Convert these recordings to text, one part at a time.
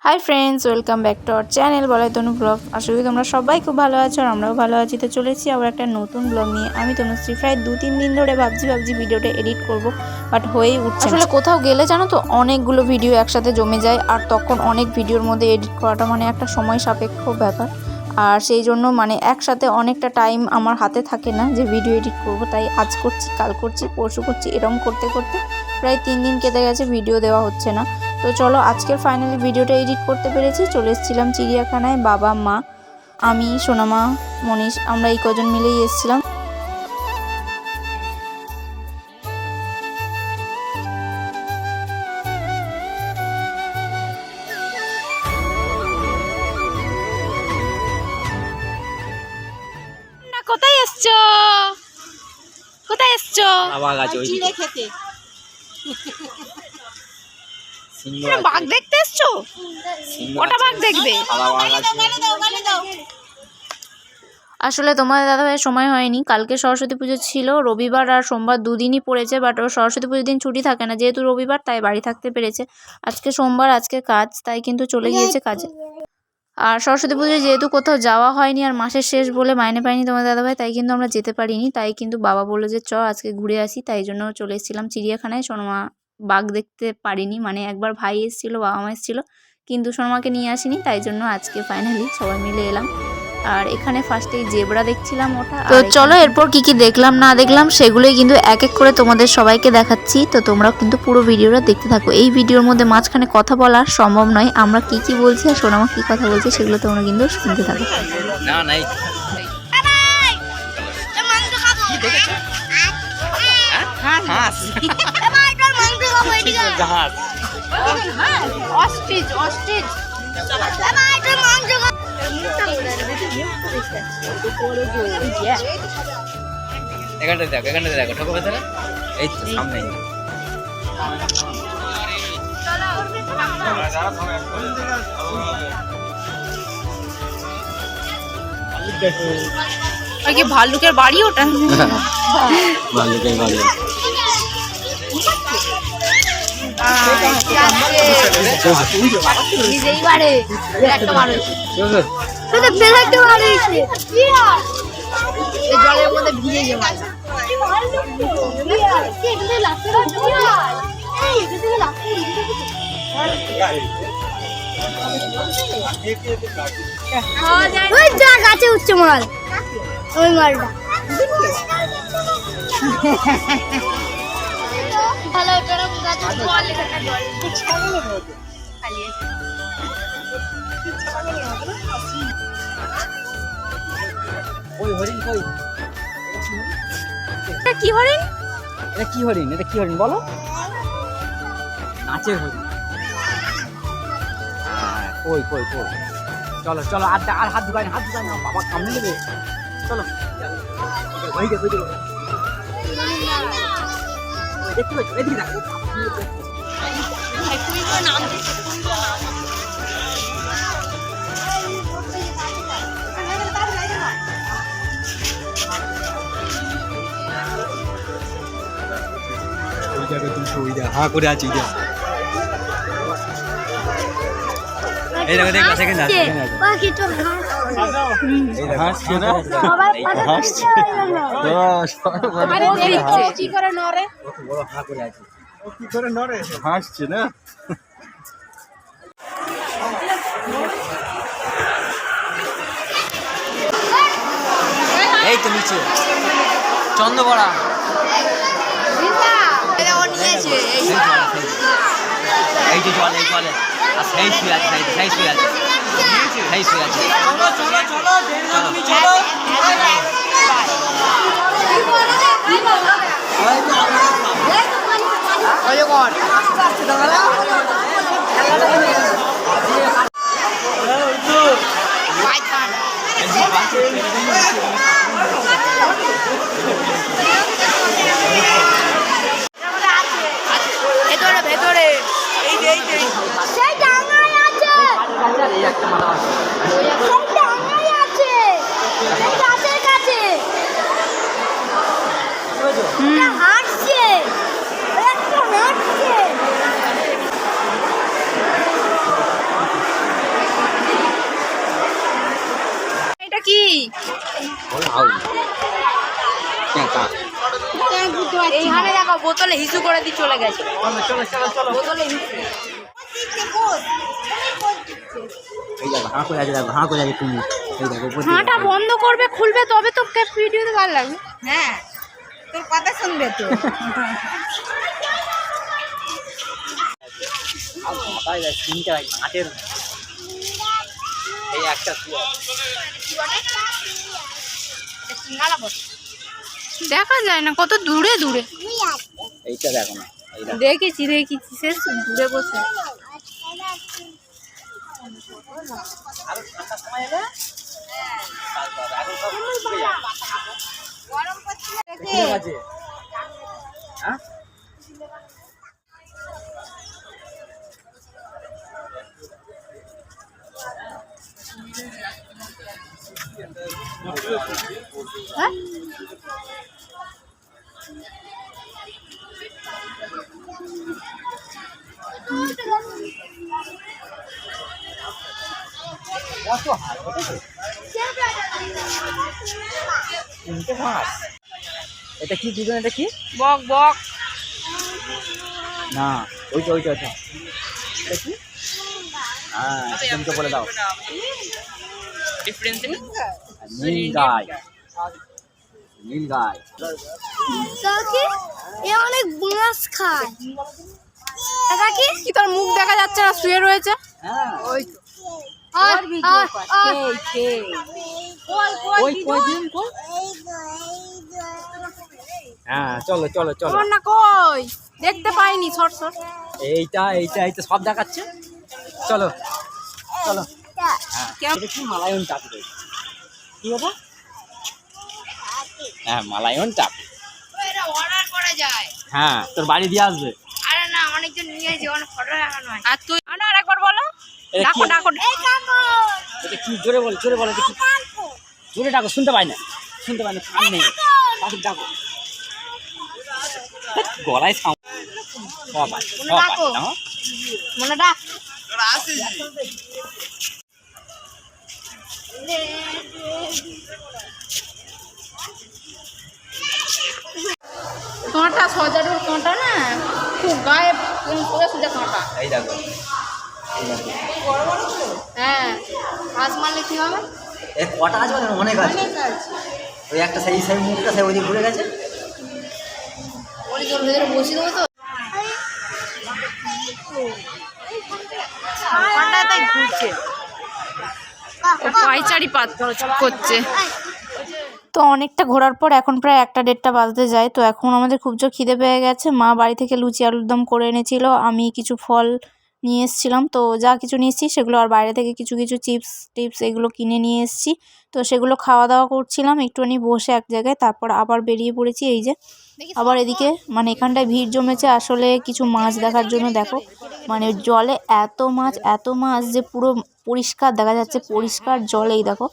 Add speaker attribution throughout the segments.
Speaker 1: High friends welcome back to our channel Balai Tanu blog. आशा करी তোমরা সবাই খুব ভালো আছো আর আমরাও ভালো আছি। তো চলেছি আবার একটা নতুন ব্লগ নিয়ে। আমি তনুশ্রী প্রায় 2-3 দিন ধরে ভাবছি ভিডিওটা এডিট করব, বাট হয়েই উঠছে না। আসলে কোথাও গেলে জানো তো অনেকগুলো ভিডিও একসাথে জমে যায়, আর তখন অনেক ভিডিওর মধ্যে এডিট করাটা মানে একটা সময় সাপেক্ষ ব্যাপার। আর সেই জন্য মানে একসাথে অনেকটা টাইম আমার হাতে থাকে না যে ভিডিও এডিট করব। তাই আজ করছি, কাল করছি, পরশু করছি, এরকম করতে করতে প্রায় 3 দিন কেটে গেছে, ভিডিও দেওয়া হচ্ছে না। তো চলো আজকের ফাইনালি ভিডিওটা এডিট করতে পেরেছি। চলে এসেছিলাম চিড়িয়াখানায়, বাবা, মা, আমি, সোনামা, মনীষ, আমরা এই কজন মিলেই এসেছিলাম। কোথায় এসছো? কোথায় এসছো? চিড়ে খেতে। বাঘ দেখতে এসছো? কটা বাঘ দেখবে? আসলে তোমাদের দাদাভাইয়ের সময় হয়নি। কালকে সরস্বতী পুজো ছিল, রবিবার আর সোমবার দুদিনই পড়েছে, বাট ও সরস্বতী পুজোর দিন ছুটি থাকে না, যেহেতু রবিবার তাই বাড়ি থাকতে পেরেছে। আজকে সোমবার, আজকে কাজ, তাই কিন্তু চলে গিয়েছে কাজে। আর সরস্বতী পুজোয় যেহেতু কোথাও যাওয়া হয়নি আর মাসের শেষ বলে মাইনে পাইনি তোমাদের দাদাভাই, তাই কিন্তু আমরা যেতে পারিনি। তাই কিন্তু বাবা বললো যে চ আজকে ঘুরে আসি, তাই জন্য চলে এসেছিলাম চিড়িয়াখানায়। সোনামা বাঘ দেখতে পারিনি, মানে একবার ভাই এসেছিলো, বাবা মা এসেছিলো, কিন্তু সোনামাকে নিয়ে আসিনি, তাই জন্য আজকে ফাইনালি সবাই মিলে এলাম। আর এখানে ফার্স্টেই জেব্রা দেখছিলাম ওটা। তো চলো এরপর কি কি দেখলাম না দেখলাম সেগুলোই কিন্তু এক এক করে তোমাদের সবাইকে দেখাচ্ছি। তো তোমরাও কিন্তু পুরো ভিডিওটা দেখতে থাকো। এই ভিডিওর মধ্যে মাঝখানে কথা বলা সম্ভব নয়, আমরা কি কি বলছি আর সোনামা কি কথা বলছে সেগুলো তোমরা কিন্তু শুনতে থাকো। না নাই এখানটা দেখো ঠোকো ভেতরে, এই তো সামনে। ভাল্লুকের বাড়ি ওটা, ভাল্লুকের বাড়ি। জলের মধ্যে ভিজে যাওয়া গাছে উঠছে মাল, ওই মালটা ভালো। ওই হরিণ কই? এটা কি হরিণ? এটা কি হরিণ? এটা কি হরিণ বলো? নাচের হরিণ। কই কই কই? চলো চলো, আর হাত ঢুকাই না, বাবা সামনে নেবে। চলো ওই দেখো, দেখতে পাচ্ছ? এদিকে দেখো, নাম হ্যাঁ করে আছি। এই দেখো দেখো, সেকেন্ড আছে বাকি তো হাসছে না, হাসছে আরে দেখছে কি করে নরে, বড় হা করে আছে, কি করে নরে, হাসছে না। এই তো নিচে চন্দ্রবড়া এই যে জল, এই জলে আর সেই শুয়ে আছে, সেই শুয়ে আছে, সেই শুয়ে আছে। ভেতরে সেই ডাঙায় আছে, এই একটা মাথা আছে, সেই ডাঙায় আছে, সেই গাছের কাছে হাঁটছে, একটা হাঁটছে। এইখানে দেখো বোতলে হিসু করে দিয়ে চলে গেছে। বোতলে হাঁটা বন্ধ করবে, খুলবে তবে তো ভিডিওতে ভালো লাগবে। হ্যাঁ, তোর কথা শুনবে তো। দেখা যায় না, কত দূরে দূরে। এইটা দেখো না, দেখেছি সে দূরে বসে।
Speaker 2: এটা কি দিবেন? এটা কি
Speaker 1: বক বক
Speaker 2: না, ওইটা ওইটা ওইটা এটা কি? হ্যাঁ, তুমি বলে দাও।
Speaker 1: ডিফারেন্স
Speaker 2: নীল গাই, নীল গাই।
Speaker 3: কাকি এ অনেক মাছ খায়।
Speaker 1: এটা কি? কি তোর মুখ দেখা যাচ্ছে না, শুয়ে রয়েছে।
Speaker 2: হ্যাঁ,
Speaker 1: ওই
Speaker 2: ওই কয়দিন কই? হ্যাঁ, চলো চলো চলো।
Speaker 1: না কই দেখতে পাইনি, শর্ট শর্ট।
Speaker 2: এইটা এইটা এইটা সব দেখাচ্ছে। চলো চলো। হ্যাঁ, এটা কি? মালায়ন টাপি। কি বাবা? হ্যাঁ, মালায়ন টাপি।
Speaker 1: এটা অর্ডার করা যায়।
Speaker 2: হ্যাঁ, তোর বাড়ি দিয়ে আসবে।
Speaker 1: আরে না, অনেকজন নিয়ে যে অনেক ফটো লাগানো হয়। আর তুই আনা আরেকবার বলো।
Speaker 2: এটা কি?
Speaker 1: ডাকো ডাকো।
Speaker 3: এই কাকু
Speaker 2: এটা কি? জোরে বলো, জোরে বলো। এটা কি? জোরে ডাকো, শুনতে পাই না, শুনতে পাই না, কান নেই। ডাকো ডাকো, গলায় সাউন্ড। সবাই সবাই না,
Speaker 1: মনে ডাক। কাঁটা সজারুর কাঁটা না, খুব গায়ে সোজা সোজা কাঁটা।
Speaker 2: এই দেখো, এই দেখো।
Speaker 1: হ্যাঁ, হাঁস মারলে কি হবে?
Speaker 2: এর কটা আছে? অনেক আছে। ওই একটা সেই সেই মুখটা সেই ওইদিকে ঘুরে গেছে।
Speaker 1: ওই জোর ভেতরে বসিয়ে দেবো তো। কাঁটা তাই ঘুরছে, পায়চারি পাত করছে। তো অনেকটা ঘোরার পর এখন প্রায় 1-1:30 বাজতে যায়। তো এখন আমাদের খুব জোর খিদে পেয়ে গেছে। মা বাড়ি থেকে লুচি আলুর দম করে এনেছিল, আমি কিছু ফল নিয়ে এসেছিলাম। তো যা কিছু নিয়ে এসেছি সেগুলো, আর বাইরে থেকে কিছু কিছু চিপস টিপস এগুলো কিনে নিয়ে এসেছি। তো সেগুলো খাওয়া দাওয়া করছিলাম একটুখানি বসে এক জায়গায়, তারপর আবার বেরিয়ে পড়েছি। এই যে আবার এদিকে মানে এখানটায় ভিড় জমেছে আসলে কিছু মাছ দেখার জন্য। দেখো মানে জলে এত মাছ যে পুরো পরিষ্কার দেখা যাচ্ছে, পরিষ্কার জলেই দেখো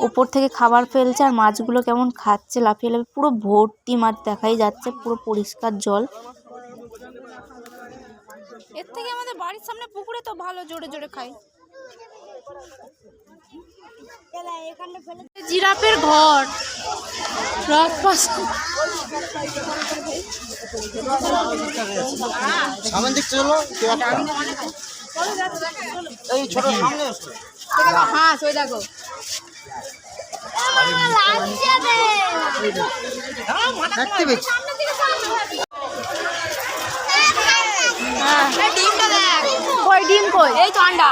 Speaker 1: উপর থেকে খাবার ফেলছে আর মাছগুলো কেমন খাচ্ছে লাফিয়ে লাফিয়ে। পুরো ভর্তি মাছ দেখাই যাচ্ছে, পুরো পরিষ্কার জল। এর থেকে আমাদের বাড়ির সামনে পুকুরে তো ভালো জোরে জোরে খাই। জিরাফের ঘর,
Speaker 4: সামনে দিক চলো। এই ছোট সামনে
Speaker 1: হাঁস, ওই দেখো
Speaker 4: দেখতে পেয়েছি।
Speaker 1: ডিম কই? এই ঠান্ডা।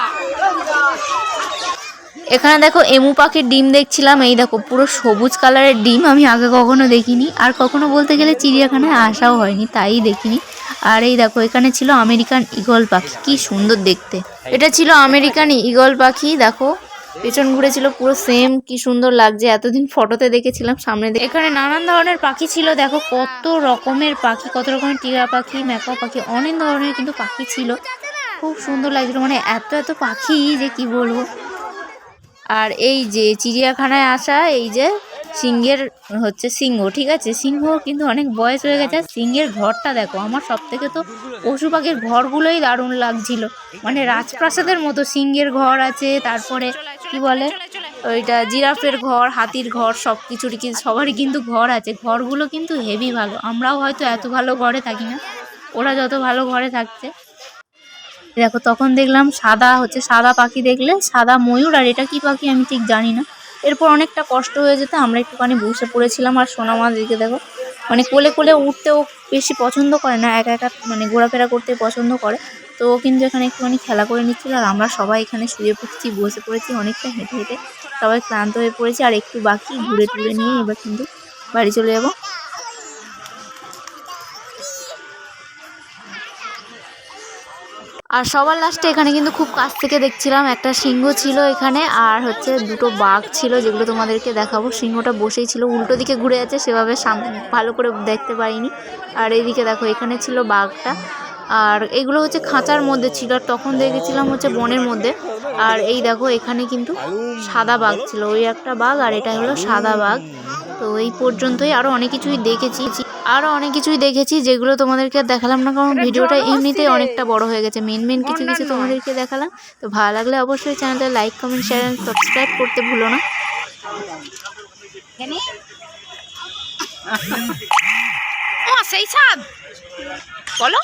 Speaker 1: এখানে দেখো এমু পাখির ডিম দেখছিলাম। এই দেখো পুরো সবুজ কালারের ডিম, আমি আগে কখনো দেখিনি, আর কখনো বলতে গেলে চিড়িয়াখানায় আসাও হয়নি, তাই দেখিনি। আর এই দেখো এখানে ছিল আমেরিকান ঈগল পাখি, কি সুন্দর দেখতে। এটা ছিল আমেরিকান ঈগল পাখি, দেখো পেছন ঘুরে ছিল পুরো সেম, কি সুন্দর লাগছে। এতদিন ফটোতে দেখেছিলাম, সামনে এখানে নানান ধরনের পাখি ছিল। দেখো কত রকমের পাখি, কত রকমের টিয়া পাখি, ম্যাকাও পাখি, অনেক ধরনের কিন্তু পাখি ছিল। খুব সুন্দর লাগছিল, মানে এত এত পাখি যে কি বলবো। আর এই যে চিড়িয়াখানায় আসা, এই যে সিংহের হচ্ছে সিংহ, ঠিক আছে, সিংহ কিন্তু অনেক বয়স হয়ে গেছে। সিংহের ঘরটা দেখো, আমার সব থেকে তো পশু পাখির ঘরগুলোই দারুণ লাগছিল, মানে রাজপ্রাসাদের মতো সিংহের ঘর আছে। তারপরে কি বলে ওইটা জিরাফের ঘর, হাতির ঘর, সব কিছুরই সবারই কিন্তু ঘর আছে। ঘরগুলো কিন্তু হেভি ভালো। আমরাও হয়তো এত ভালো ঘরে থাকি না, ওরা যত ভালো ঘরে থাকছে। দেখো তখন দেখলাম সাদা পাখি, দেখলে সাদা ময়ূর, আর এটা কি পাখি আমি ঠিক জানি না। এরপর অনেকটা কষ্ট হয়ে যেতে আমরা একটুখানি বসে পড়েছিলাম। আর সোনা মাছ দিকে দেখো, মানে কোলে কোলে উঠতেও বেশি পছন্দ করে না, একা একা মানে ঘোরাফেরা করতে পছন্দ করে। তো ও কিন্তু এখানে একটুখানি খেলা করে নিচ্ছিল, আর আমরা সবাই এখানে শুয়ে পড়েছি, বসে পড়েছি, অনেকটা হেঁটে হেঁটে সবাই ক্লান্ত হয়ে পড়েছি। আর একটু বাকি, ঘুরে টুরে নিয়ে এবার কিন্তু বাড়ি চলে যাবো। আর সবার লাস্টে এখানে কিন্তু খুব কাছ থেকে দেখছিলাম একটা সিংহ ছিল এখানে, আর হচ্ছে দুটো বাঘ ছিল, যেগুলো তোমাদেরকে দেখাবো। সিংহটা বসেই ছিল, উল্টো দিকে ঘুরে আছে, সেভাবে ভালো করে দেখতে পাইনি। আর এইদিকে দেখো, এখানে ছিল বাঘটা। আর এগুলো হচ্ছে খাঁচার মধ্যে ছিল, আর তখন দেখেছিলাম হচ্ছে বনের মধ্যে। আর এই দেখো, এখানে কিন্তু সাদা বাঘ ছিল, ওই একটা বাঘ, আর এটা হলো সাদা বাঘ। তো এই পর্যন্তই। আরও অনেক কিছুই দেখেছি যেগুলো তোমাদেরকে আর দেখালাম না, কারণ ভিডিওটা এমনিতেই অনেকটা বড় হয়ে গেছে। মেন কিছু তোমাদেরকে দেখালাম। তো ভালো লাগলে অবশ্যই চ্যানেলটা like, comment, share and subscribe করতে ভুলো না। সেই স্বাদ বলো।